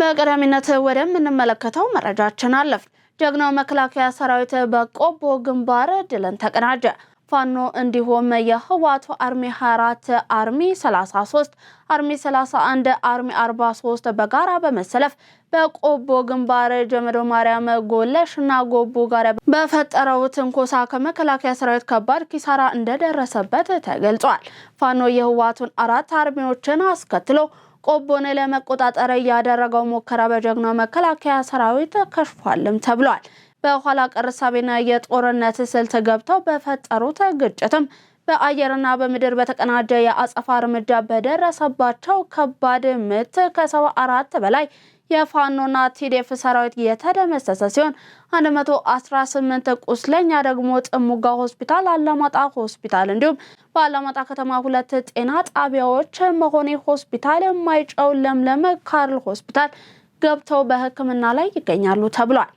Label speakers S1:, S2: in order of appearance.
S1: በቀዳሚነት ወደምንመለከተው መረጃችን አለፍ። ጀግናው መከላከያ ሰራዊት በቆቦ ግንባር ድልን ተቀናጀ። ፋኖ እንዲሁም የህዋቱ አርሚ 24 አርሚ 33 አርሚ 31 አርሚ 43 በጋራ በመሰለፍ በቆቦ ግንባር ጀመዶ ማርያም ጎለሽና ጎቡ ጋር በፈጠረው ትንኮሳ ከመከላከያ ሰራዊት ከባድ ኪሳራ እንደደረሰበት ተገልጿል። ፋኖ የህዋቱን 4 አርሚዎችን አስከትሎ ቆቦን ለመቆጣጠር ያደረገው ሙከራ በጀግናው መከላከያ ሰራዊት ከሽፏልም ተብሏል። በኋላ ቀርሳቤና የጦርነት ስልት ገብተው በፈጠሩት ግጭትም በአየርና በምድር በተቀናጀ የአጸፋ እርምጃ በደረሰባቸው ከባድ ምት ከ74 በላይ የፋኖና ቲዲኤፍ ሰራዊት የተደመሰሰ ሲሆን 118 ቁስለኛ ደግሞ ጥሙጋ ሆስፒታል፣ አላማጣ ሆስፒታል እንዲሁም በአላማጣ ከተማ 2 ጤና ጣቢያዎች መሆኔ ሆስፒታል፣ ማይጨው ለምለም ካርል ሆስፒታል ገብተው በሕክምና ላይ ይገኛሉ ተብሏል።